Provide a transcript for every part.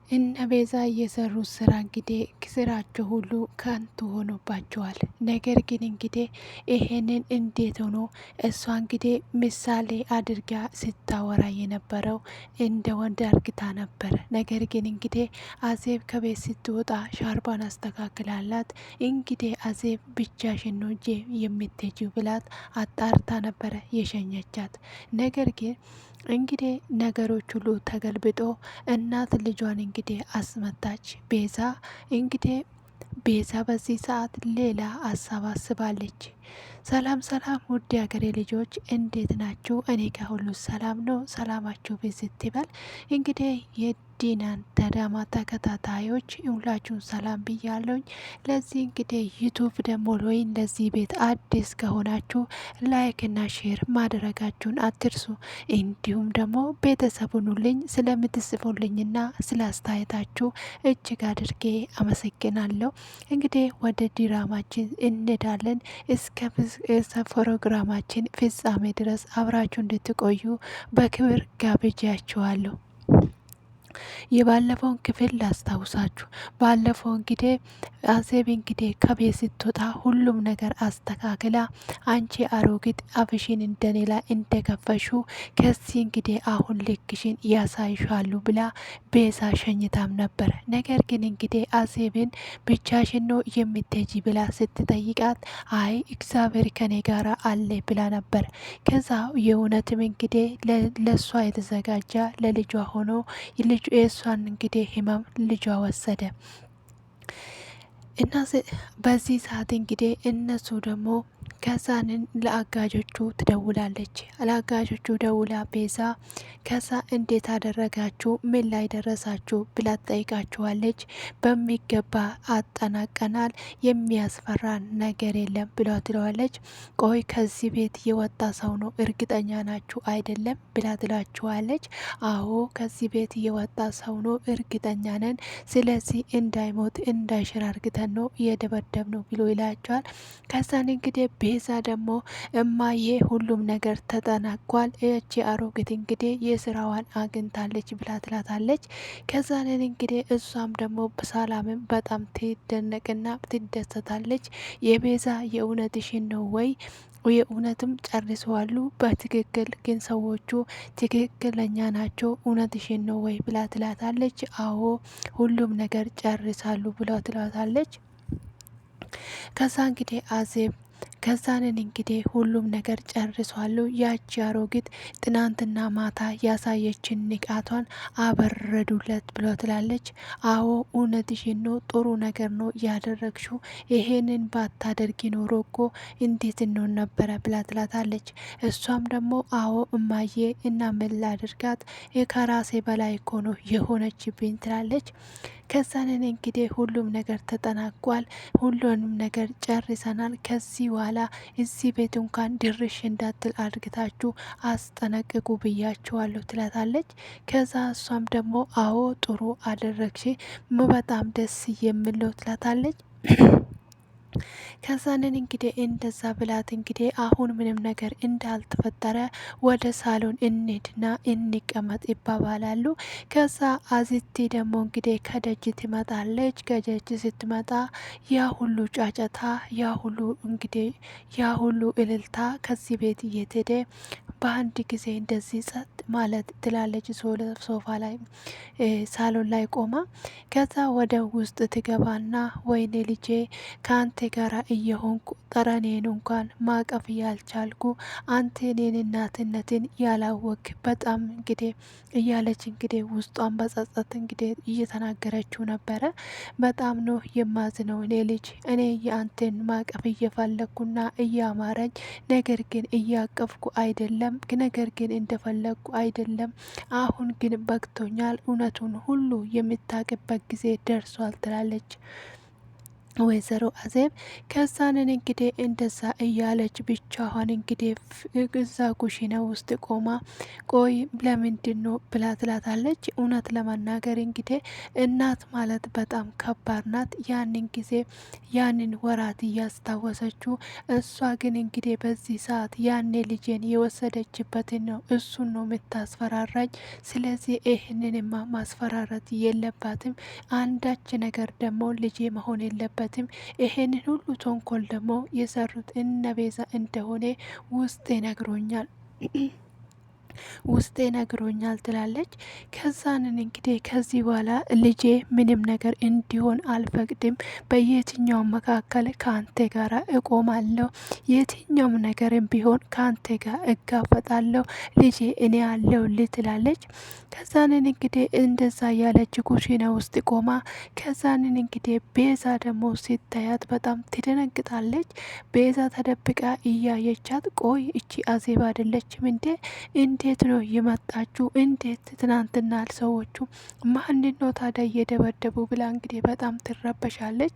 እነ ቤዛ እየሰሩት ስራ እንግዲህ ስራቸው ሁሉ ከንቱ ሆኖባቸዋል። ነገር ግን እንግዲህ ይሄንን እንዴት ሆኖ እሷ እንግዲህ ምሳሌ አድርጋ ስታወራ የነበረው እንደ ወንድ አርግታ ነበረ። ነገር ግን እንግዲህ አዜብ ከቤት ስትወጣ ሻርባን አስተካክላላት እንግዲህ አዜብ ብቻሽን ነው እንጂ የምትሄጂው ብላት አጣርታ ነበረ የሸኘቻት። ነገር ግን እንግዲህ ነገሮች ሁሉ ተገልብጦ እናት ልጇን እንግዲህ አስመታች። ቤዛ እንግዲህ ቤዛ በዚህ ሰዓት ሌላ ሀሳብ አስባለች። ሰላም ሰላም፣ ውድ ሀገሬ ልጆች እንዴት ናችሁ? እኔ ጋር ሁሉ ሰላም ነው። ሰላማችሁ ብዝት ይበል። እንግዲህ የዲናን ድራማ ተከታታዮች ሁላችሁን ሰላም ብያለሁኝ። ለዚህ እንግዲህ ዩቱብ ደግሞ ወይም ለዚህ ቤት አዲስ ከሆናችሁ ላይክ እና ሼር ማድረጋችሁን አትርሱ። እንዲሁም ደግሞ ቤተሰቡን ሁልኝ ስለምትጽፉልኝና ስለ አስተያየታችሁ እጅግ አድርጌ አመሰግናለሁ። እንግዲህ ወደ ዲራማችን እንሄዳለን። እስከ ፕሮግራማችን ፍጻሜ ድረስ አብራችሁ እንድትቆዩ በክብር ጋብዣችኋለሁ። የባለፈውን ክፍል ላስታውሳችሁ። ባለፈው እንግዲህ አዜብ እንግዲህ ከቤት ስትወጣ ሁሉም ነገር አስተካክላ አንቺ አሮጊት አፍሽን እንደኔ ላይ እንደከፈሹ ከዚህ እንግዲህ አሁን ልክሽን ያሳይሻሉ ብላ ቤዛ ሸኝታም ነበር። ነገር ግን እንግዲህ አዜብን ብቻሽን ነው የምትሄጂ ብላ ስትጠይቃት አይ እግዚአብሔር ከኔ ጋራ አለ ብላ ነበር። ከዛ የእውነትም እንግዲህ ለእሷ የተዘጋጀ ለልጇ ሆኖ የእሷን እንግዲህ ህመም ልጇ ወሰደ እና በዚህ ሰዓት እንግዲህ እነሱ ደግሞ ከዛንን ለአጋጆቹ ትደውላለች። ለአጋጆቹ ደውላ ቤዛ ከዛ እንዴት አደረጋችሁ፣ ምን ላይ ደረሳችሁ ብላ ትጠይቃችኋለች። በሚገባ አጠናቀናል፣ የሚያስፈራ ነገር የለም ብላ ትለዋለች። ቆይ ከዚህ ቤት የወጣ ሰው ነው እርግጠኛ ናችሁ አይደለም ብላ ትላችኋለች። አዎ ከዚህ ቤት የወጣ ሰው ነው እርግጠኛ ነን፣ ስለዚህ እንዳይሞት እንዳይሽር አርግተን ነው እየደበደብ ነው ብሎ ይላቸዋል። ከዛን እንግዲህ ቤዛ ደግሞ እማዬ ሁሉም ነገር ተጠናቋል፣ እቺ አሮጊት እንግዲህ የስራዋን አግኝታለች ብላ ትላታለች። ከዛንን እንግዲህ እሷም ደግሞ በሰላምም በጣም ትደነቅና ትደሰታለች። የቤዛ የእውነትሽን ነው ወይ? የእውነትም ጨርሰዋሉ? በትክክል ግን ሰዎቹ ትክክለኛ ናቸው? እውነትሽን ነው ወይ ብላ ትላታለች። አዎ ሁሉም ነገር ጨርሳሉ ብላ ትላታለች። ከዛ እንግዲህ አዜብ ከዛንን እንግዲህ ሁሉም ነገር ጨርሷሉ። ያቺ አሮጊት ትናንትና ማታ ያሳየችን ንቃቷን አበረዱለት ብሎ ትላለች። አዎ እውነትሽን ነው፣ ጥሩ ነገር ነው ያደረግሽው። ይሄንን ባታደርጊ ኖሮ እኮ እንዴት እንሆን ነበረ ብላ ትላታለች። እሷም ደግሞ አዎ እማዬ እና ምን ላድርጋት ከራሴ በላይ እኮ ነው የሆነችብኝ ትላለች። ከዛንን እንግዲህ ሁሉም ነገር ተጠናቋል። ሁሉንም ነገር ጨርሰናል። ከዚህ በኋላ እዚህ ቤት እንኳን ድርሽ እንዳትል አድርግታችሁ አስጠነቅቁ ብያችኋለሁ ትላታለች። ከዛ እሷም ደግሞ አዎ ጥሩ አደረግሽ፣ በጣም ደስ የሚለው ትላታለች። ከዛንን እንግዲህ እንደዛ ብላት እንግዲህ አሁን ምንም ነገር እንዳልተፈጠረ ወደ ሳሎን እንሂድና እንቀመጥ ይባባላሉ። ከዛ አዚቲ ደግሞ እንግዲህ ከደጅ ትመጣለች። ከደጅ ስትመጣ ያ ሁሉ ጫጨታ፣ ያ ሁሉ እንግዲህ ያ ሁሉ እልልታ ከዚህ ቤት እየተሄደ በአንድ ጊዜ እንደዚህ ጸጥ ማለት ትላለች። ሶፋ ላይ ሳሎን ላይ ቆማ ከዛ ወደ ውስጥ ትገባና ወይኔ ልጄ ከአንተ ጋራ እየሆንኩ ጠረኔን እንኳን ማቀፍ ያልቻልኩ አንተ እኔን እናትነትን ያላወቅ በጣም እንግዲህ እያለች እንግዲህ ውስጧን በጸጸት እንግዲህ እየተናገረችው ነበረ። በጣም ነው የማዝነው እኔ ልጅ፣ እኔ የአንተን ማቀፍ እየፈለግኩና እያማረኝ ነገር ግን እያቀፍኩ አይደለም፣ ነገር ግን እንደፈለግኩ አይደለም። አሁን ግን በቅቶኛል፣ እውነቱን ሁሉ የምታቅበት ጊዜ ደርሷል ትላለች። ወይዘሮ አዜብ ከዛንን እንግዲህ እንደዛ እያለች ብቻዋን እንግዲህ እዛ ኩሽና ውስጥ ቆማ ቆይ ለምንድን ነው ብላ ትላታለች። እውነት ለመናገር እንግዲህ እናት ማለት በጣም ከባድ ናት። ያንን ጊዜ ያንን ወራት እያስታወሰችው እሷ ግን እንግዲህ በዚህ ሰዓት ያኔ ልጄን የወሰደችበትን ነው እሱን ነው የምታስፈራራኝ። ስለዚህ ይህንንማ ማስፈራራት የለባትም አንዳች ነገር ደግሞ ልጄ መሆን የለበትም። ይሄንን ሁሉ ተንኮል ደግሞ የሰሩት እነ ቤዛ እንደሆነ ውስጤ ነግሮኛል ውስጤ ነግሮኛል ትላለች። ከዛንን እንግዲህ ከዚህ በኋላ ልጄ ምንም ነገር እንዲሆን አልፈቅድም። በየትኛውም መካከል ከአንተ ጋር እቆማለሁ። የትኛውም ነገርም ቢሆን ከአንተ ጋር እጋፈጣለሁ። ልጄ እኔ አለሁልህ ትላለች። ከዛንን እንግዲህ እንደዛ ያለች ኩሽና ውስጥ ቆማ ከዛንን እንግዲህ ቤዛ ደግሞ ሲታያት በጣም ትደነግጣለች። ቤዛ ተደብቃ እያየቻት ቆይ እቺ አዜብ አይደለችም እንዴ? እንዴት ነው የመጣችሁ? እንዴት ትናንትና ሰዎቹ ማን ነው ታዲያ እየደበደቡ ብላ እንግዲህ በጣም ትረበሻለች።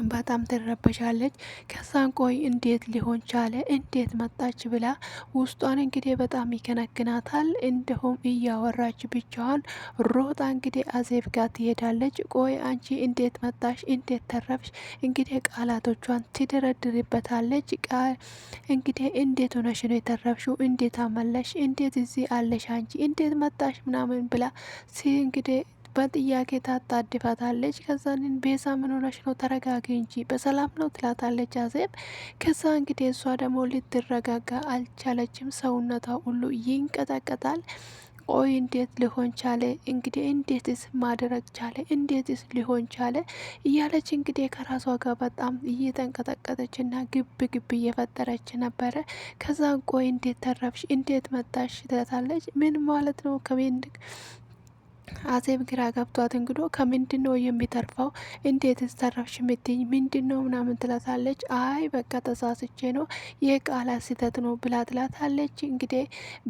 በጣም ትረበሻለች። ከዛን ቆይ እንዴት ሊሆን ቻለ? እንዴት መጣች ብላ ውስጧን እንግዲህ በጣም ይከነክናታል። እንዲሁም እያወራች ብቻዋን ሮጣ እንግዲህ አዜብ ጋር ትሄዳለች። ቆይ አንቺ እንዴት መጣሽ? እንዴት ተረፍሽ? እንግዲህ ቃላቶቿን ትደረድርበታለች። እንግዲህ እንዴት ሆነሽ ነው የተረፍሽው? እንዴት አመለሽ? እንዴት እዚህ አለሽ? አንቺ እንዴት መጣሽ? ምናምን ብላ እንግዲህ በጥያቄ ታጣድፋታለች። ከዛንን ቤዛ ምን ሆነሽ ነው? ተረጋጊ እንጂ በሰላም ነው ትላታለች አዜብ። ከዛ እንግዲህ እሷ ደግሞ ልትረጋጋ አልቻለችም። ሰውነቷ ሁሉ ይንቀጠቀጣል። ቆይ እንዴት ሊሆን ቻለ? እንግዲህ እንዴትስ ማድረግ ቻለ? እንዴትስ ሊሆን ቻለ? እያለች እንግዲህ ከራሷ ጋር በጣም እየተንቀጠቀጠችና ግብ ግብ እየፈጠረች ነበረ። ከዛ ቆይ እንዴት ተረፍሽ? እንዴት መጣሽ? ትላታለች። ምን ማለት ነው? አዜብ ግራ ገብቷት እንግዶ ከምንድን ነው የሚተርፈው? እንዴት ተረፍሽ ምትኝ ምንድን ነው ምናምን ትላታለች። አይ በቃ ተሳስቼ ነው የቃላት ስህተት ነው ብላ ትላታለች። እንግዲህ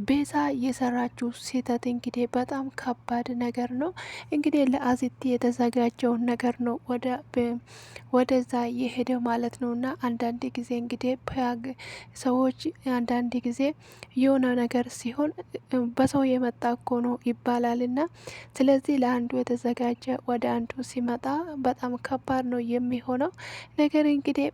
ቤዛ የሰራችው ስህተት እንግዲህ በጣም ከባድ ነገር ነው። እንግዲህ ለአዚቲ የተዘጋጀውን ነገር ነው ወደዛ የሄደው ማለት ነው። እና አንዳንድ ጊዜ እንግዲህ ሰዎች አንዳንድ ጊዜ የሆነ ነገር ሲሆን በሰው የመጣ እኮ ነው ይባላል እና ስለዚህ ለአንዱ የተዘጋጀ ወደ አንዱ ሲመጣ በጣም ከባድ ነው የሚሆነው ነገር እንግዲህ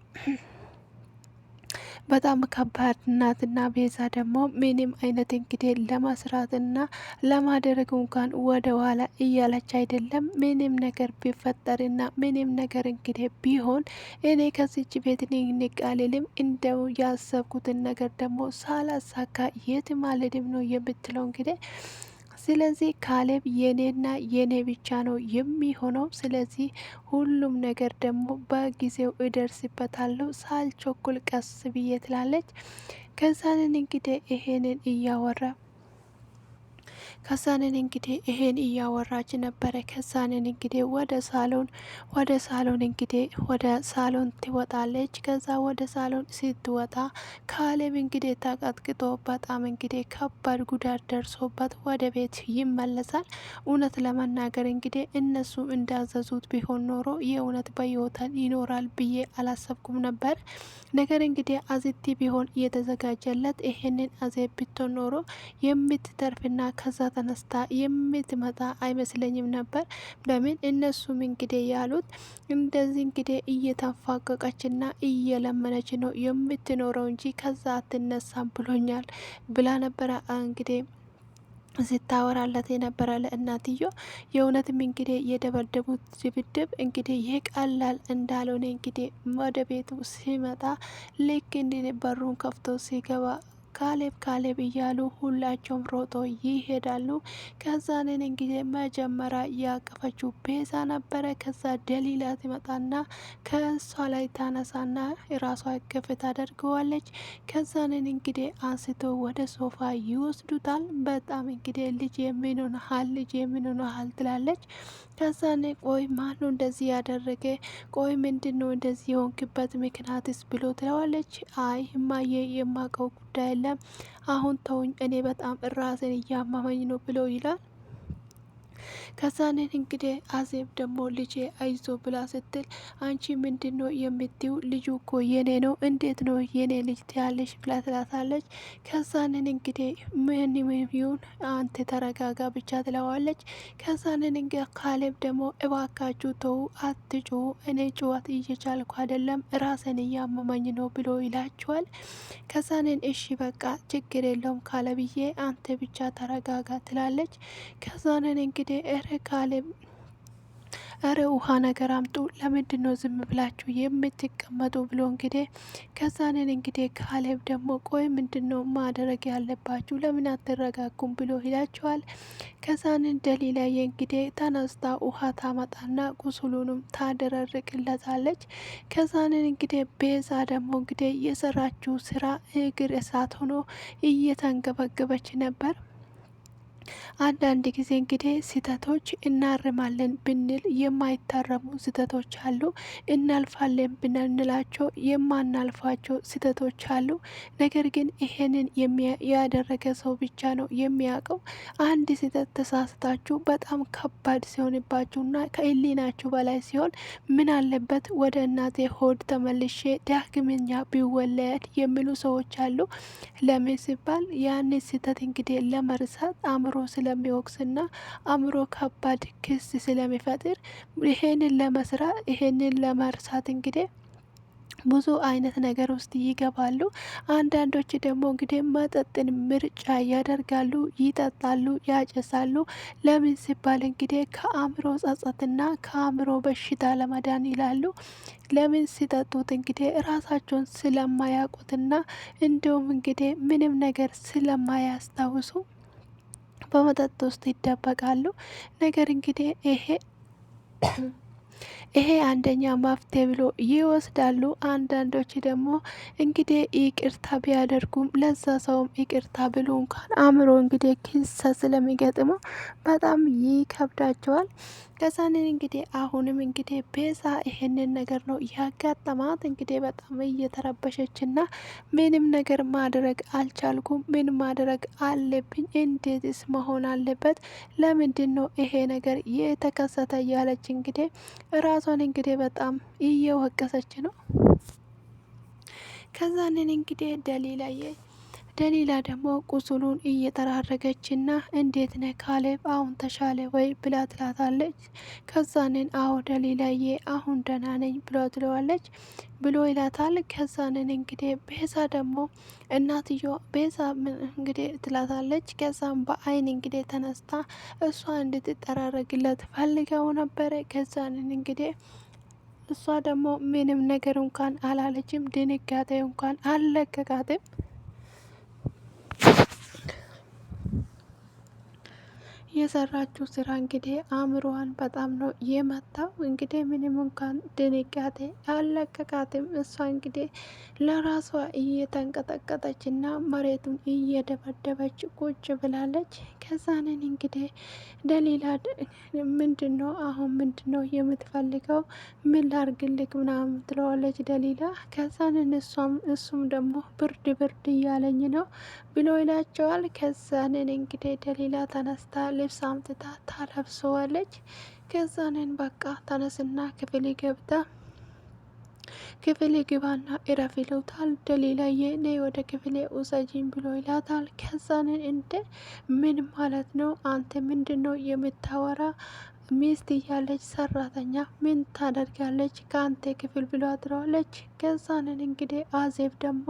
በጣም ከባድ ናትና ቤዛ ደግሞ ምንም አይነት እንግዲህ ለመስራትና ለማድረግ እንኳን ወደ ኋላ እያለች አይደለም። ምንም ነገር ቢፈጠርና ምንም ነገር እንግዲህ ቢሆን እኔ ከዚች ቤት ንቅ አልልም፣ እንደው ያሰብኩትን ነገር ደግሞ ሳላሳካ የትም አልሄድም ነው የምትለው እንግዲህ ስለዚህ ካሌብ የኔና የኔ ብቻ ነው የሚሆነው። ስለዚህ ሁሉም ነገር ደግሞ በጊዜው እደርስበታለሁ ሳልቸኩል ቀስ ብዬ ትላለች። ከዛንን እንግዲህ ይሄንን ይሄን እያወራች ነበረ። ከዛንን እንግዲህ ወደ ሳሎን ትወጣለች። ከዛ ወደ ሳሎን ስትወጣ ካሌብ እንግዲህ ተቀጥቅጦ በጣም እንግዲህ ከባድ ጉዳት ደርሶበት ወደ ቤት ይመለሳል። እውነት ለመናገር እንግዲህ እነሱ እንዳዘዙት ቢሆን ኖሮ የእውነት በሕይወት ይኖራል ብዬ አላሰብኩም ነበር። ነገር እንግዲህ አዚቲ ቢሆን እየተዘጋጀለት ይሄንን አዜብ ብትሆን ኖሮ የምትተርፍና ከዛ ተነስታ የምትመጣ አይመስለኝም ነበር። ለምን እነሱም እንግዲህ ያሉት እንደዚህ እንግዲህ እየተንፋቀቀችና እየለመነች ነው የምትኖረው እንጂ ከዛ አትነሳም ብሎኛል ብላ ነበረ እንግዲህ ስታወራለት የነበረ ለእናትዮ። የእውነትም እንግዲህ የደበደቡት ድብድብ እንግዲህ ይህ ቀላል እንዳልሆነ እንግዲህ ወደ ቤቱ ሲመጣ ልክ እንዲህ በሩን ከፍቶ ሲገባ ካሌብ እያሉ ሁላቸውም ሮጦ ይሄዳሉ። ከዛንን እንግዲህ መጀመሪያ ያቀፈችው ቤዛ ነበረ። ከዛ ደሊላ ትመጣና ከእሷ ላይ ታነሳና የራሷ እቅፍ ታደርገዋለች። ከዛንን እንግዲህ አንስቶ ወደ ሶፋ ይወስዱታል። በጣም እንግዲህ ልጅ የምንሆነሃል ልጅ የምንሆነሃል ትላለች። ከዛኔ ቆይ ማኑ እንደዚህ ያደረገ? ቆይ ምንድን ነው እንደዚህ የሆንክበት ምክንያትስ ብሎ ትለዋለች። አይ እማዬ የማውቀው ጉዳይ የለም አሁን ተውኝ፣ እኔ በጣም ራሴን እያማመኝ ነው ብሎ ይላል። ከዛንን እንግዲህ አዜብ ደግሞ ልጄ አይዞ ብላ ስትል አንቺ ምንድን ነው የምትይው? ልጁ እኮ የኔ ነው፣ እንዴት ነው የኔ ልጅ ትያለሽ? ብላ ትላታለች። ከዛንን እንግዲህ ምን ይሁን አንተ ተረጋጋ ብቻ ትለዋለች። ከዛንን እንግዲህ ካሌብ ደግሞ እባካችሁ ተው አትጩ፣ እኔ ጭዋት እየቻልኩ አይደለም ራስን እያመመኝ ነው ብሎ ይላችኋል። ከዛንን እሺ በቃ ችግር የለውም ካሌብዬ አንተ ብቻ ተረጋጋ ትላለች። ከዛንን እንግዲህ ካሌብ እረ ውሃ ነገር አምጡ፣ ለምንድን ነው ዝም ብላችሁ የምትቀመጡ? ብሎ እንግዲህ ከዛንን እንግዲህ ካሌብ ደግሞ ቆይ ምንድን ነው ማድረግ ያለባችሁ ለምን አትረጋጉም? ብሎ ይላቸዋል። ከዛንን ደሊላዬ እንግዲህ ተነስታ ውሃ ታመጣና ቁስሉንም ታደረርቅለታለች። ከዛንን እንግዲህ ቤዛ ደግሞ እንግዲህ የሰራችው ስራ እግር እሳት ሆኖ እየተንገበገበች ነበር። አንዳንድ ጊዜ እንግዲህ ስህተቶች እናርማለን ብንል የማይታረሙ ስህተቶች አሉ። እናልፋለን ብንላቸው የማናልፋቸው ስህተቶች አሉ። ነገር ግን ይሄንን ያደረገ ሰው ብቻ ነው የሚያውቀው። አንድ ስህተት ተሳስታችሁ በጣም ከባድ ሲሆንባችሁና ከህሊናችሁ በላይ ሲሆን ምን አለበት ወደ እናቴ ሆድ ተመልሼ ዳግመኛ ቢወለድ የሚሉ ሰዎች አሉ። ለምን ሲባል ያን ስህተት እንግዲህ ለመርሳት አእምሮ ስለሚወቅስና አእምሮ ከባድ ክስ ስለሚፈጥር ይሄንን ለመስራት ይሄንን ለመርሳት እንግዲህ ብዙ አይነት ነገር ውስጥ ይገባሉ። አንዳንዶች ደግሞ እንግዲህ መጠጥን ምርጫ ያደርጋሉ፣ ይጠጣሉ፣ ያጨሳሉ። ለምን ሲባል እንግዲህ ከአእምሮ ጸጸትና ከአእምሮ በሽታ ለመዳን ይላሉ። ለምን ሲጠጡት እንግዲህ ራሳቸውን ስለማያውቁትና እንዲሁም እንግዲህ ምንም ነገር ስለማያስታውሱ በመጠጥ ውስጥ ይደበቃሉ። ነገር እንግዲህ ይሄ አንደኛ መፍትሄ ብሎ ይወስዳሉ። አንዳንዶች ደግሞ እንግዲህ ይቅርታ ቢያደርጉም ለዛ ሰውም ይቅርታ ብሎ እንኳን አእምሮ እንግዲህ ክስ ስለሚገጥመው በጣም ይከብዳቸዋል። ከዛንን እንግዲህ አሁንም እንግዲህ ቤዛ ይሄንን ነገር ነው ያጋጠማት። እንግዲህ በጣም እየተረበሸችና ምንም ነገር ማድረግ አልቻልኩም፣ ምን ማድረግ አለብኝ፣ እንዴትስ መሆን አለበት፣ ለምንድን ነው ይሄ ነገር የተከሰተ እያለች እንግዲህ ራሷን እንግዲህ በጣም እየወቀሰች ነው። ከዛንን እንግዲህ ደሊላ ደግሞ ቁስሉን እየጠራረገችና እንዴት ነ ካሌብ አሁን ተሻለ ወይ ብላ ትላታለች። ከዛንን አዎ ደሊላዬ አሁን ደህና ነኝ ብሎ ትለዋለች ብሎ ይላታል። ከዛንን እንግዲህ ቤዛ ደግሞ እናትዮ ቤዛ እንግዲህ ትላታለች። ከዛም በአይን እንግዲህ ተነስታ እሷ እንድትጠራረግለት ፈልገው ነበረ። ከዛንን እንግዲህ እሷ ደግሞ ምንም ነገር እንኳን አላለችም። ድንጋጤ እንኳን አልለቀቃትም። የሰራችው ስራ እንግዲህ አእምሮዋን በጣም ነው የመታው። እንግዲህ ምንም እንኳን ድንጋጤ አለቀቃትም። እሷ እንግዲህ ለራሷ እየተንቀጠቀጠች እና መሬቱን እየደበደበች ቁጭ ብላለች። ከዛንን እንግዲህ ደሊላ ምንድን ነው አሁን ምንድን ነው የምትፈልገው? ምን ላርግልክ ምናምን ትለዋለች ደሊላ። ከዛንን እሱም ደግሞ ብርድ ብርድ እያለኝ ነው ብሎ ይላቸዋል። ከዛንን እንግዲህ ደሊላ ተነስታ ልብስ አምጥታ ታለብሰዋለች። ከዛንን በቃ ተነስና ክፍል ገብታ ክፍል ግባና እረፍ ይሉታል። ደሊላዬ ነይ ወደ ክፍሌ ውሰጂኝ ብሎ ይላታል። ከዛንን እንደ ምን ማለት ነው አንተ ምንድን ነው የምታወራ? ሚስት እያለች ሰራተኛ ምን ታደርጋለች ከአንተ ክፍል ብሎ አድረዋለች። ከዛንን እንግዲህ አዜብ ደግሞ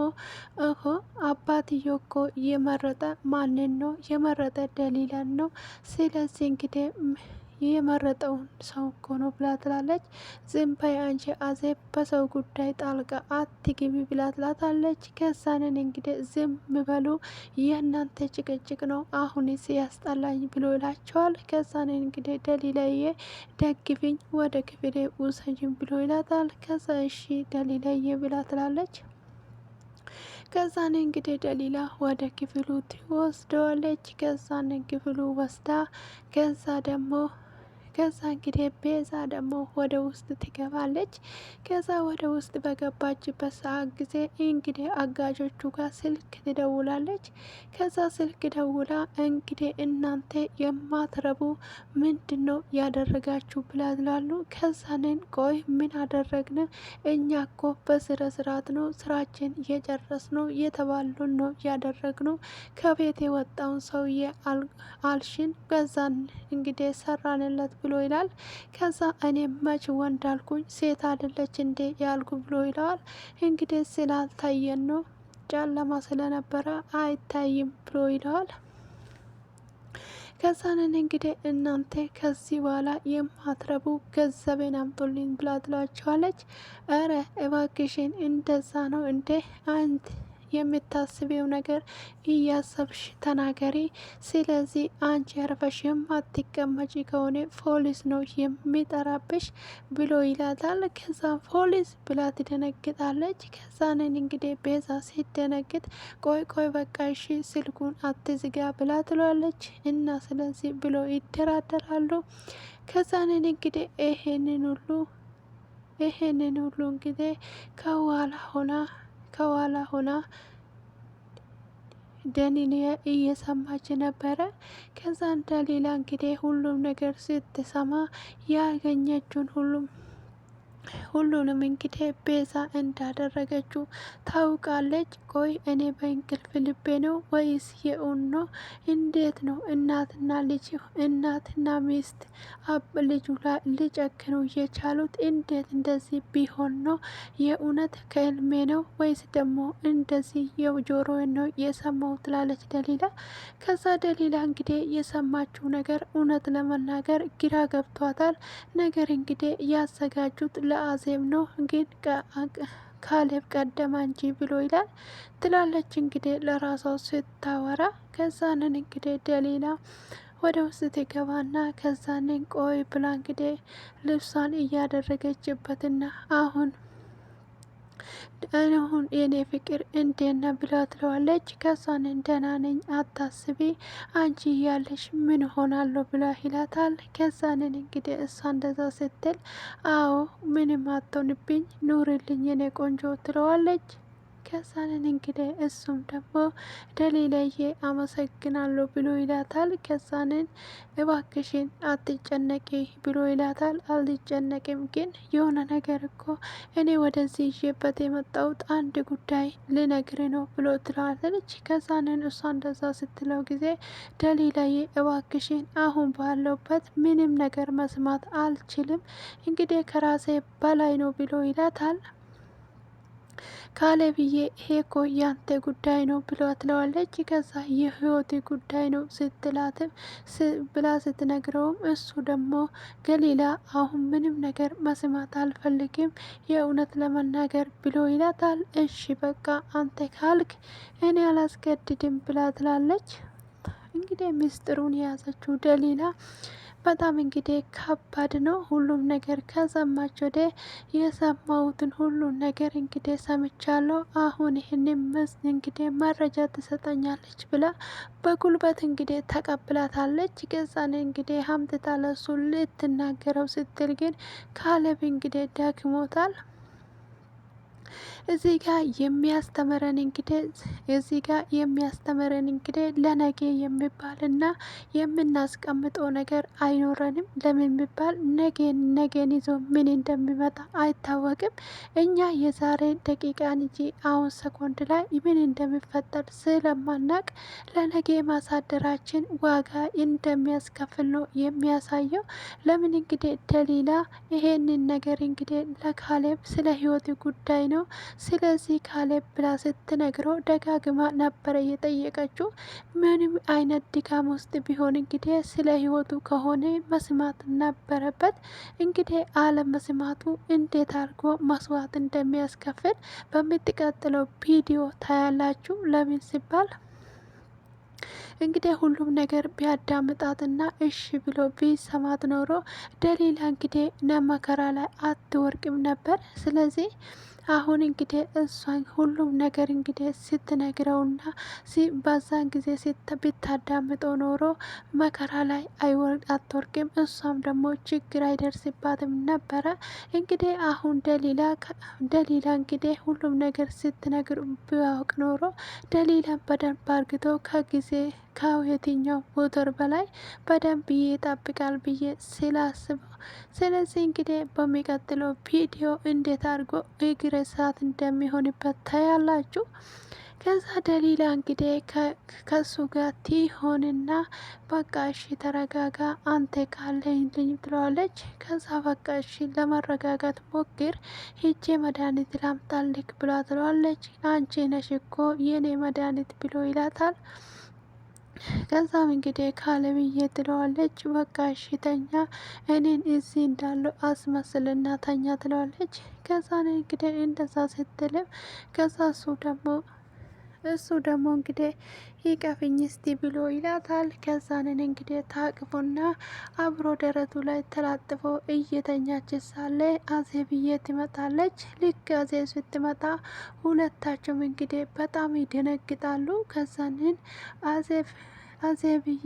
አባትዮ እኮ የመረጠ ማንን ነው የመረጠ? ደሊላን ነው። ስለዚህ እንግዲህ የመረጠውን ሰው እኮ ነው ብላ ትላለች። ዝም በይ አንቺ አዜብ በሰው ጉዳይ ጣልቃ አትግቢ ብላ ትላታለች። ከዛንን እንግዲህ ዝም በሉ የእናንተ ጭቅጭቅ ነው አሁንስ ያስጠላኝ ብሎ ይላቸዋል። ከዛንን እንግዲህ ደሊላዬ ደግፊኝ ወደ ክፍሌ ውሰጅኝ ብሎ ይላታል። ከዛ እሺ ደሊላዬ ብላ ትላለች። ከዛን እንግዲህ ደሊላ ወደ ክፍሉ ትወስደዋለች። ከዛን ክፍሉ ወስዳ ከዛ ደግሞ ከዛ እንግዲህ ቤዛ ደግሞ ወደ ውስጥ ትገባለች። ከዛ ወደ ውስጥ በገባችበት ሰዓት ጊዜ እንግዲህ አጋዦቹ ጋር ስልክ ትደውላለች። ከዛ ስልክ ደውላ እንግዲህ እናንተ የማትረቡ ምንድን ነው ያደረጋችሁ ብላላሉ። ከዛንን ቆይ ምን አደረግን? እኛ እኮ በስነ ስርዓት ነው ስራችን እየጨረስ ነው የተባሉን ነው ያደረግነው። ከቤት የወጣውን ሰውዬ አልሽን ከዛን እንግዲህ ሰራንለት ብሎ ይላል። ከዛ እኔ መች ወንድ አልኩኝ ሴት አይደለች እንዴ ያልኩ ብሎ ይለዋል። እንግዲህ ስላልታየን ነው ጨለማ ስለነበረ አይታይም ብሎ ይለዋል። ከዛንን እንግዲህ እናንተ ከዚህ በኋላ የማትረቡ ገንዘቤን አምጡልኝ ብላ ትላቸዋለች። እረ እባክሽን እንደዛ ነው እንዴ? አንድ የምታስቢው ነገር እያሰብሽ ተናገሪ። ስለዚህ አንቺ ያርፈሽ የማትቀመጪ ከሆነ ፖሊስ ነው የሚጠራብሽ ብሎ ይላታል። ከዛ ፖሊስ ብላ ትደነግጣለች። ከዛንን እንግዲህ ቤዛ ሲደነግጥ ቆይ ቆይ በቃ እሺ ስልኩን አትዝጋ ብላ ትሏለች። እና ስለዚህ ብሎ ይደራደራሉ። ከዛንን እንግዲህ ይሄንን ሁሉ እንግዲህ ከኋላ ሆና ደኒኒያ እየሰማች ነበረ። ከዛን ደሊላ እንግዲህ ሁሉም ነገር ስትሰማ ያገኘችውን ሁሉንም እንግዲህ ቤዛ እንዳደረገችው ታውቃለች። ቆይ እኔ በእንቅልፍ ልቤ ነው ወይስ የእውን ነው? እንዴት ነው እናትና ሚስት ልጁ ላይ ሊጨክኑ የቻሉት? እንዴት እንደዚህ ቢሆን ነው? የእውነት ከህልሜ ነው ወይስ ደግሞ እንደዚህ የጆሮ ነው የሰማው? ትላለች ደሊላ። ከዛ ደሊላ እንግዲህ የሰማችው ነገር እውነት ለመናገር ግራ ገብቷታል። ነገር እንግዲህ ያዘጋጁት ለአዜብ ነው፣ ግን ካሌብ ቀደማ እንጂ ብሎ ይላል ትላለች እንግዲህ ለራሷ ስታወራ። ከዛንን እንግዲህ ደሊላ ወደ ውስጥ ትገባና ከዛንን ቆይ ብላ እንግዲህ ልብሷን እያደረገችበትና አሁን የኔ ፍቅር እንዴነ ብላ ትለዋለች። ከዛንን ደህና ነኝ አታስቢ አንቺ እያለሽ ምን ሆናለሁ ብላ ይላታል። ከዛንን እንግዲህ እሷ እንደዛ ስትል አዎ ምንም አትሆንብኝ ኑርልኝ የኔ ቆንጆ ትለዋለች። ከዛንን እንግዲህ እሱም ደግሞ ደሊላዬ አመሰግናለሁ ብሎ ይላታል። ከዛንን እባክሽን አትጨነቂ ብሎ ይላታል። አልጨነቅም፣ ግን የሆነ ነገር እኮ እኔ ወደዚህ ይዤበት የመጣሁት አንድ ጉዳይ ልነግር ነው ብሎ ትላለች። ከዛንን እሷ እንደዛ ስትለው ጊዜ ደሊላዬ እባክሽን አሁን ባለውበት ምንም ነገር መስማት አልችልም፣ እንግዲህ ከራሴ በላይ ነው ብሎ ይላታል። ካሌብዬ ይሄ እኮ ያንተ ጉዳይ ነው ብሎ ትለዋለች። ከዛ የህይወቴ ጉዳይ ነው ስትላትም ብላ ስትነግረውም እሱ ደግሞ ገሊላ አሁን ምንም ነገር መስማት አልፈልግም የእውነት ለመናገር ብሎ ይላታል። እሺ በቃ አንተ ካልክ እኔ አላስገድድም ብላ ትላለች። እንግዲህ ምስጢሩን የያዘችው ደሊላ በጣም እንግዲህ ከባድ ነው። ሁሉም ነገር ከሰማች ወደ የሰማሁትን ሁሉን ነገር እንግዲህ ሰምቻለሁ። አሁን ይህንን እንግዲህ መረጃ ትሰጠኛለች ብላ በጉልበት እንግዲህ ተቀብላታለች። ከዛን እንግዲህ ሀምትታ ለሱ ልትናገረው ስትል ግን ካሌብ እንግዲህ ደክሞታል። እዚህ ጋር የሚያስተምረን እንግዲህ ለነገ የሚባልና የምናስቀምጠው ነገር አይኖረንም። ለምን የሚባል ነገን ይዞ ምን እንደሚመጣ አይታወቅም። እኛ የዛሬ ደቂቃን እንጂ አሁን ሰኮንድ ላይ ምን እንደሚፈጠር ስለማናቅ ለነገ ማሳደራችን ዋጋ እንደሚያስከፍል ነው የሚያሳየው። ለምን እንግዲህ ደሊላ ይሄንን ነገር እንግዲህ ለካሌብ ስለ ህይወት ጉዳይ ነው ስለዚህ ካሌብ ብላ ስትነግረው ደጋግማ ነበረ የጠየቀችው። ምንም አይነት ድካም ውስጥ ቢሆን እንግዲህ ስለ ህይወቱ ከሆነ መስማት ነበረበት። እንግዲህ አለመስማቱ እንዴት አድርጎ መስዋዕት እንደሚያስከፍል በምትቀጥለው ቪዲዮ ታያላችሁ። ለምን ሲባል እንግዲህ ሁሉም ነገር ቢያዳምጣትና እሺ ብሎ ቢሰማት ኖሮ ደሊላ እንግዲህ ነመከራ ላይ አትወርቅም ነበር። ስለዚህ አሁን እንግዲህ እሷን ሁሉም ነገር እንግዲህ ስትነግረውና በዛን ጊዜ ብታዳምጠው ኖሮ መከራ ላይ አትወርቅም፣ እሷም ደግሞ ችግር አይደርስባትም ነበረ። እንግዲህ አሁን ደሊላ እንግዲህ ሁሉም ነገር ስትነግር ቢያውቅ ኖሮ ደሊላን በደንብ አርግቶ ከጊዜ ከየትኛው ሞተር በላይ በደንብ ይጠብቃል ብዬ ስላስበው። ስለዚህ እንግዲህ በሚቀጥለው ቪዲዮ እንዴት አድርጎ እግር እሳት እንደሚሆንበት ታያላችሁ። ከዛ ደሊላ እንግዲህ ከሱ ጋር ትሆንና በቃ እሺ ተረጋጋ አንተ ካለህልኝ ትለዋለች። ከዛ በቃ እሺ ለመረጋጋት ሞክር ሄጄ መድኃኒት ላምጣልክ ብላ ትለዋለች። አንቺ ነሽ እኮ የኔ መድኃኒት ብሎ ይላታል። ከዛም እንግዲህ ካለብዬ ትለዋለች። በቃ እሺ ተኛ እኔን እዚህ እንዳለው አስመስልና ተኛ ትለዋለች። ከዛ እንግዲህ እንደዛ ስትልም ከዛ እሱ ደግሞ እንግዲህ ይቀፍኝ እስቲ ብሎ ይላታል። ከዛንን እንግዲህ ታቅፎና አብሮ ደረቱ ላይ ተላጥፎ እየተኛች ሳለ አዜብዬ ትመጣለች። ልክ አዜብ ስትመጣ ሁለታቸውም እንግዲህ በጣም ይደነግጣሉ። ከዛንን አዜብዬ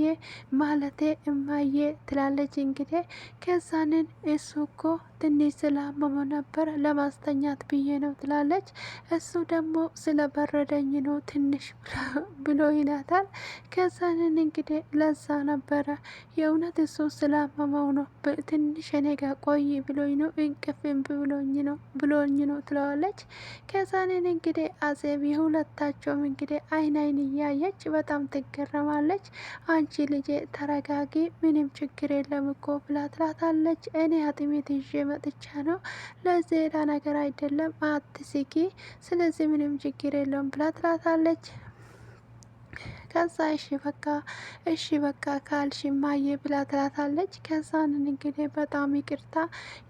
ማለቴ እማዬ ትላለች። እንግዲህ ከዛንን እሱ እኮ ትንሽ ስላመመው ነበር ለማስተኛት ብዬ ነው ትላለች። እሱ ደግሞ ስለበረደኝ ነው ትንሽ ብሎ ይላታል። ከዛንን እንግዲህ ለዛ ነበረ የእውነት እሱ ስላመመው ነው ትንሽ እኔ ጋ ቆይ ብሎኝ ነው እንቅፍም ብሎኝ ነው ትለዋለች። ከዛንን እንግዲህ አዜብ የሁለታቸውም እንግዲህ አይን እያየች በጣም ትገረማለች። አንቺ ልጄ ተረጋጊ ምንም ችግር የለም እኮ ብላ ትላታለች። እኔ አጥሜት ይዤ መጥቻ ነው ለዜና ነገር አይደለም አትስቂ፣ ስለዚህ ምንም ችግር የለውም ብላ ትላታለች። ከዛ እሺ በቃ ካልሽ ማየ ብላ ትላታለች። ከዛንን እንግዲህ በጣም ይቅርታ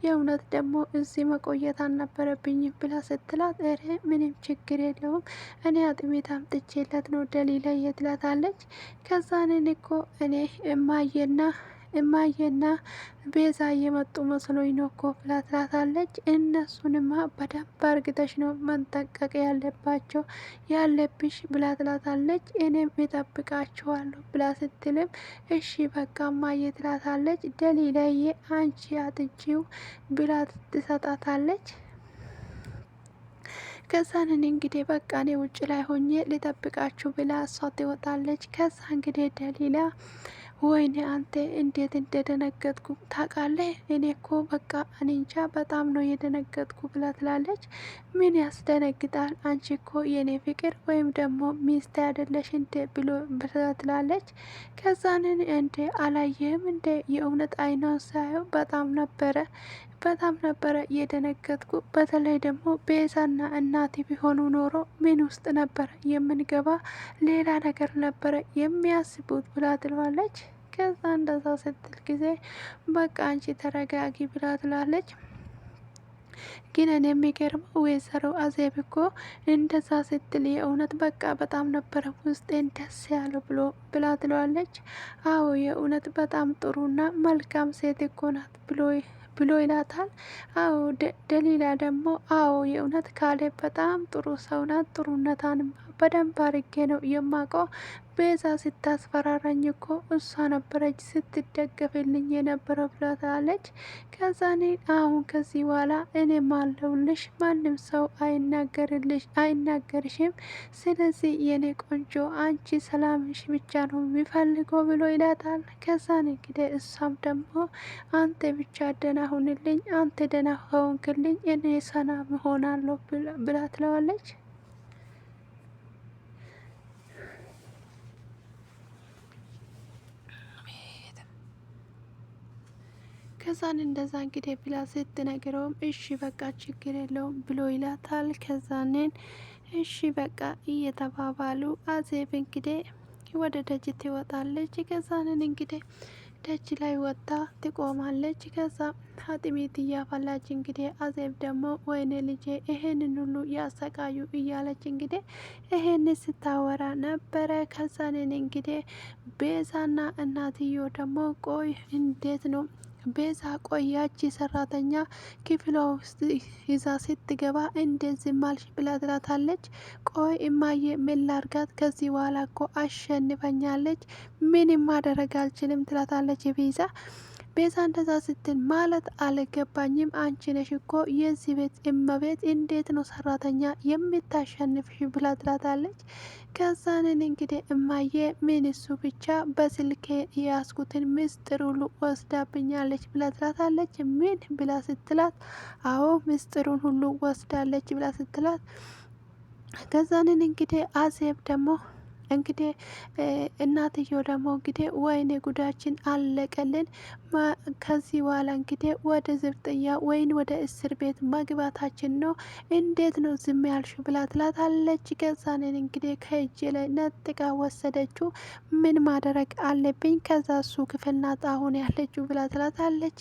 የእውነት ደግሞ እዚህ መቆየት አልነበረብኝም ብላ ስትላት፣ እረ ምንም ችግር የለውም እኔ አጥሜት አምጥቼለት ነው ደሊላ ትላታለች። ከዛንን እኮ እኔ እማዬና ቤዛ እየመጡ መስሎኝ ነው እኮ ብላ ትላታለች። እነሱንማ በደንብ አርግተሽ ነው መንጠቀቅ ያለብሽ ብላ ትላታለች። እኔም እጠብቃችኋለሁ ብላ ስትልም እሺ በቃ እማዬ ትላታለች። ደሊላዬ አንቺ አጥጪው ብላ ትሰጣታለች። ከዛንን እንግዲህ በቃ እኔ ውጭ ላይ ሆኜ ልጠብቃችሁ ብላ እሷ ትወጣለች። ከዛ እንግዲህ ደሊላ ወይኔ አንተ እንዴት እንደደነገጥኩ ታውቃለህ? እኔ እኮ በቃ እኔ እንጃ በጣም ነው የደነገጥኩ ብላ ትላለች። ምን ያስደነግጣል? አንቺ እኮ የኔ ፍቅር ወይም ደግሞ ሚስት አይደለሽ እንዴ ብሎ ትላለች። ከዛንን እንዴ አላየህም እንዴ የእውነት አይኗን ሳየው በጣም ነበረ የደነገጥኩ። በተለይ ደግሞ ቤዛና እናቴ ቢሆኑ ኖሮ ምን ውስጥ ነበረ የምንገባ ሌላ ነገር ነበረ የሚያስቡት ብላ ትለዋለች። ከዛ እንደዛ ስትል ጊዜ በቃ አንቺ ተረጋጊ ብላ ትላለች። ግን እኔ የሚገርመው ወይዘሮ አዜብ እኮ እንደዛ ስትል የእውነት በቃ በጣም ነበረ ውስጤን ደስ ያለው ብላ ትለዋለች። አዎ የእውነት በጣም ጥሩና መልካም ሴት እኮ ናት ብሎ ይላታል። አዎ ደሊላ ደግሞ አዎ የእውነት ካሌብ በጣም ጥሩ ሰው ናት፣ ጥሩነታንም በደንብ አርጌ ነው የማውቀው። ቤዛ ስታስፈራራኝ እኮ እሷ ነበረች ስትደገፍልኝ የነበረው ብላታለች። ከዛ እኔ አሁን ከዚህ በኋላ እኔም አለሁልሽ፣ ማንም ሰው አይናገርሽም። ስለዚህ የኔ ቆንጆ አንቺ ሰላምሽ ብቻ ነው የሚፈልገው ብሎ ይላታል። ከዛን እንግዲህ እሷም ደግሞ አንተ ብቻ ደህና ሁንልኝ፣ አንተ ደህና ሆንክልኝ እኔ ሰላም እሆናለሁ ብላ ትለዋለች። ከዛን እንደዛ እንግዲህ ብላ ስትነግረውም እሺ በቃ ችግር የለውም ብሎ ይላታል። ከዛንን እሺ በቃ እየተባባሉ አዜብ እንግዲህ ወደ ደጅ ትወጣለች። ከዛንን እንግዲህ ደጅ ላይ ወጥታ ትቆማለች። ከዛ ሀጥሚት እያፈላች እንግዲህ አዜብ ደግሞ ወይኔ ልጄ ይሄንን ሁሉ ያሰቃዩ እያለች እንግዲህ ይሄን ስታወራ ነበረ። ከዛንን እንግዲህ ቤዛና እናትዮ ደግሞ ቆይ እንዴት ነው ቤዛ ቆያች ሰራተኛ ክፍሏ ውስጥ ይዛ ስትገባ እንደዚህ ማልሽ ብላ ትላታለች። ቆይ እማዬ ምን ላርጋት? ከዚህ በኋላ እኮ አሸንፈኛለች፣ ምንም ማድረግ አልችልም ትላታለች ቤዛ። ቤዛ እንደዛ ስትል ማለት አልገባኝም፣ አንቺ ነሽ እኮ የዚህ ቤት እመቤት፣ እንዴት ነው ሰራተኛ የምታሸንፍሽ? ብላ ትላታለች። ከዛንን እንግዲህ እማዬ ምን እሱ ብቻ በስልኬ የያዝኩትን ምስጢር ሁሉ ወስዳብኛለች ብላ ትላታለች። ምን ብላ ስትላት፣ አዎ ምስጢሩን ሁሉ ወስዳለች ብላ ስትላት፣ ከዛንን እንግዲህ አዜብ ደግሞ እንግዲህ እናትየው ደግሞ እንግዲህ ወይኔ ጉዳችን አለቀልን፣ ከዚህ በኋላ እንግዲህ ወደ ዝብጥያ ወይን ወደ እስር ቤት መግባታችን ነው፣ እንዴት ነው ዝም ያልሽው? ብላ ትላታለች። ከዛንን እንግዲህ ከእጅ ላይ ነጥቃ ወሰደችው። ምን ማድረግ አለብኝ? ከዛ እሱ ክፍል ናት አሁን ያለችው ብላ ትላታለች።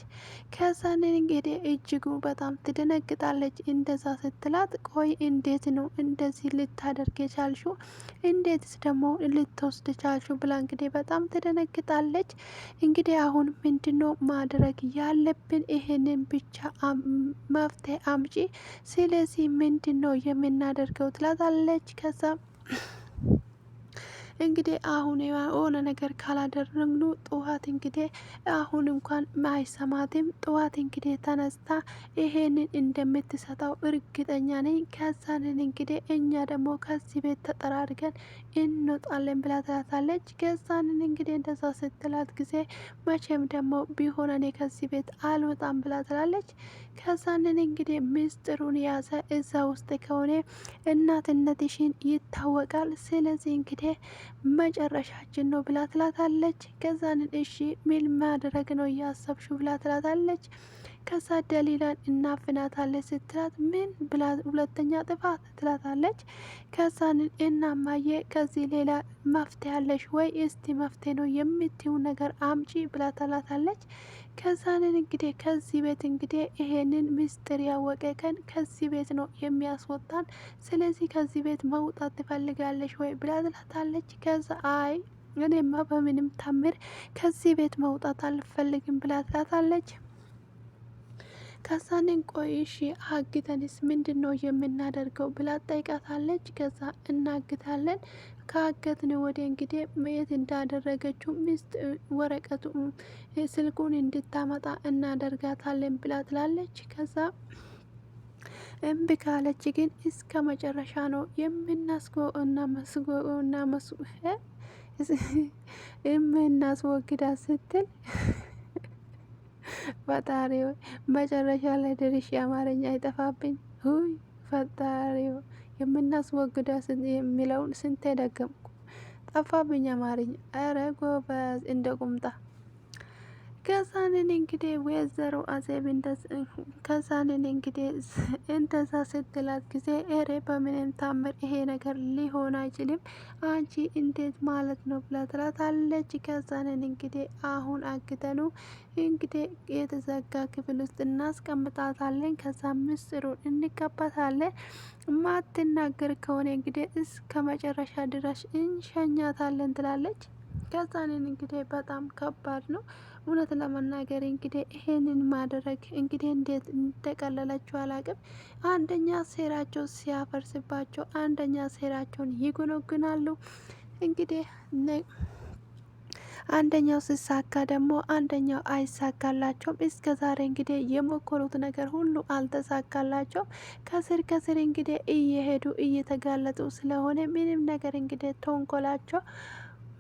ከዛንን እንግዲህ እጅጉ በጣም ትደነግጣለች። እንደዛ ስትላት፣ ቆይ እንዴት ነው እንደዚህ ልታደርግ የቻልሽው? እንዴትስ ደግሞ ልትወስድ ቻልሽው? ብላ እንግዲህ በጣም ትደነግጣለች። እንግዲህ አሁን ምንድነው ማድረግ ያለብን? ይሄንን ብቻ መፍትሄ አምጪ፣ ስለዚህ ምንድነው የምናደርገው? ትላታለች። ከዛ እንግዲህ አሁን የሆነ ነገር ካላደረግኑ ጠዋት እንግዲህ አሁን እንኳን ማይሰማትም ጠዋት እንግዲህ ተነስታ ይሄንን እንደምትሰጠው እርግጠኛ ነኝ። ከዛንን እንግዲህ እኛ ደግሞ ከዚህ ቤት ተጠራርገን እንወጣለን ብላ ትላታለች። ከዛንን እንግዲህ እንደዛ ስትላት ጊዜ መቼም ደግሞ ቢሆን እኔ ከዚህ ቤት አልወጣም ብላ ትላለች። ከዛንን እንግዲህ ምስጢሩን የያዘ እዛ ውስጥ ከሆነ እናትነትሽን ይታወቃል፣ ስለዚህ እንግዲህ መጨረሻችን ነው ብላ ትላታለች። ከዛንን እሺ ምን ማድረግ ነው እያሰብሽው? ብላ ትላታለች። ከዛ ደሊላን እናፍናታለች ስትላት ምን ብላ ሁለተኛ ጥፋት ትላታለች። ከዛንን እናማዬ ከዚህ ሌላ መፍትሄ ያለሽ ወይ? እስቲ መፍትሄ ነው የምትይው ነገር አምጪ ብላ ትላታለች። ከዛንን እንግዲህ ከዚህ ቤት እንግዲህ ይሄንን ምስጢር ያወቀ ቀን ከዚህ ቤት ነው የሚያስወጣን፣ ስለዚህ ከዚህ ቤት መውጣት ትፈልጋለሽ ወይ? ብላ ትላታለች። ከዛ አይ እኔማ በምንም ታምር ከዚህ ቤት መውጣት አልፈልግም ብላ ትላታለች። ከዛንን ቆይ እሺ አግተንስ ምንድን ነው የምናደርገው? ብላ ጠይቃታለች። ከዛ እናግታለን፣ ከአገትን ወደ እንግዲህ የት እንዳደረገችው ሚስት ወረቀቱ ስልኩን እንድታመጣ እናደርጋታለን ብላ ትላለች። ከዛ እምቢ ካለች ግን እስከ መጨረሻ ነው የምናስገው እና መስገው እና የምናስወግዳት ስትል ፈጣሪው መጨረሻ ላይ ድርሽ አማርኛ አይጠፋብኝ። ሁይ ፈጣሪው የምናስወግዳ የሚለውን ስንቴ ደገምኩ፣ ጠፋብኝ አማርኛ። ኧረ ጎበዝ እንደ ቁምጣ። ከዛንን እንግዲህ ወይዘሮ አዜብ ከዛንን እንግዲህ እንደዛ ስትላት ጊዜ ኤሬ በምንም ታምር ይሄ ነገር ሊሆን አይችልም፣ አንቺ እንዴት ማለት ነው ብላ ትላታለች። ከዛንን እንግዲህ አሁን አግተኑ እንግዲህ የተዘጋ ክፍል ውስጥ እናስቀምጣታለን። ከዛ ምስጢሩን እንቀባታለን። ማትናገር ከሆነ እንግዲህ እስከ መጨረሻ ድረስ እንሸኛታለን ትላለች። ከዛንን እንግዲህ በጣም ከባድ ነው እውነት ለመናገር እንግዲህ ይሄንን ማድረግ እንግዲህ እንዴት እንደቀለለችው አላቅም። አንደኛ ሴራቸው ሲያፈርስባቸው፣ አንደኛ ሴራቸውን ይጎነግናሉ። እንግዲህ አንደኛው ሲሳካ ደግሞ አንደኛው አይሳካላቸውም። እስከ ዛሬ እንግዲህ የሞከሩት ነገር ሁሉ አልተሳካላቸውም። ከስር ከስር እንግዲህ እየሄዱ እየተጋለጡ ስለሆነ ምንም ነገር እንግዲህ ተንኮላቸው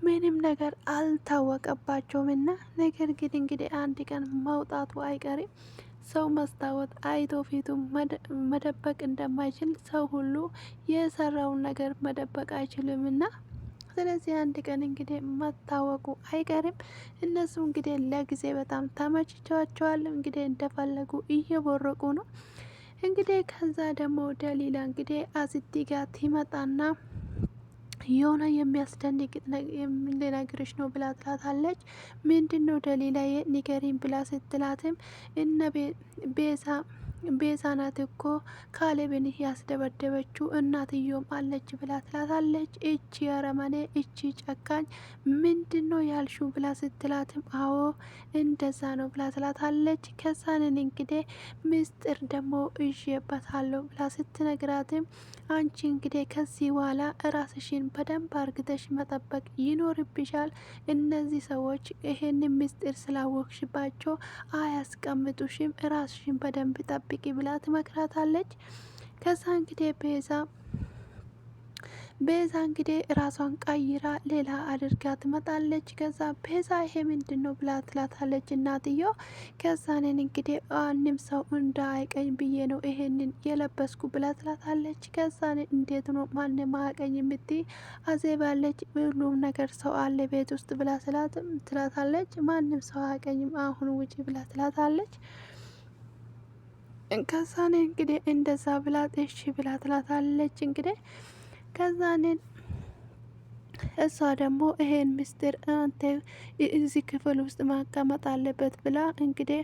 ምንም ነገር አልታወቀባቸውም እና ነገር ግን እንግዲህ አንድ ቀን መውጣቱ አይቀርም። ሰው መስታወት አይቶ ፊቱ መደበቅ እንደማይችል ሰው ሁሉ የሰራውን ነገር መደበቅ አይችልም እና ስለዚህ አንድ ቀን እንግዲህ መታወቁ አይቀርም። እነሱ እንግዲህ ለጊዜ በጣም ተመችቷቸዋል። እንግዲህ እንደፈለጉ እየቦረቁ ነው። እንግዲህ ከዛ ደግሞ ደሊላ እንግዲህ አሲቲ ጋር ትመጣና የሆነ የሚያስደንቅ ልነግርሽ ነው ብላ ትላታለች። ምንድን ነው ደሊላዬ ንገሪኝ ብላ ስትላትም እነ ቤዛ ናት እኮ ካሌብን ያስደበደበችው እናትዮም አለች ብላ ትላታለች። እቺ አረመኔ እቺ ጨካኝ ምንድን ነው ያልሹ ብላ ስትላትም አዎ እንደዛ ነው ብላ ትላታለች። ከዛንን እንግዲህ ምስጢር ደግሞ እዤበታለሁ ብላ ስትነግራትም አንቺ እንግዲህ ከዚህ በኋላ ራስሽን በደንብ አርግተሽ መጠበቅ ይኖርብሻል። እነዚህ ሰዎች ይሄን ምስጢር ስላወቅሽባቸው አያስቀምጡሽም። ራስሽን በደንብ ጠብቂ ብላ ትመክራታለች። ከዛ እንግዲህ ቤዛ እንግዲህ ራሷን ቀይራ ሌላ አድርጋ ትመጣለች። ከዛ ቤዛ ይሄ ምንድን ነው ብላ ትላታለች እናትየው። ከዛንን እንግዲህ ማንም ሰው እንዳያቀኝ ብዬ ነው ይሄንን የለበስኩ ብላ ትላታለች። ከዛን እንዴት ነው ማንም አያቀኝ የምትይ አዜባለች። ሁሉም ነገር ሰው አለ ቤት ውስጥ ብላ ትላታለች። ማንም ሰው አያቀኝም አሁን ውጪ ብላ ትላታለች። ከዛኔ እንግዲህ እንደዛ ብላ እሺ ብላ ትላታለች። እንግዲህ ከዛኔን እሷ ደግሞ ይሄን ምስጢር አንተ እዚህ ክፍል ውስጥ ማቀመጥ አለበት ብላ እንግዲህ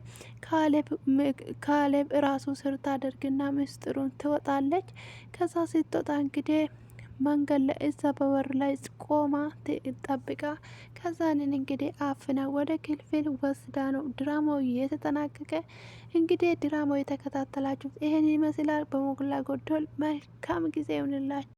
ካሌብ ራሱ ስር ታደርግና ምስጢሩን ትወጣለች። ከዛ ስትወጣ እንግዲህ መንገድ ላይ እዛ በበር ላይ ቆማ ጠብቃ ከዛንን እንግዲህ አፍና ወደ ክፍል ወስዳ ነው ድራማው የተጠናቀቀ። እንግዲህ ድራማው የተከታተላችሁት ይሄን ይመስላል። በሞላ ጎደል መልካም ጊዜ ይሁንላችሁ።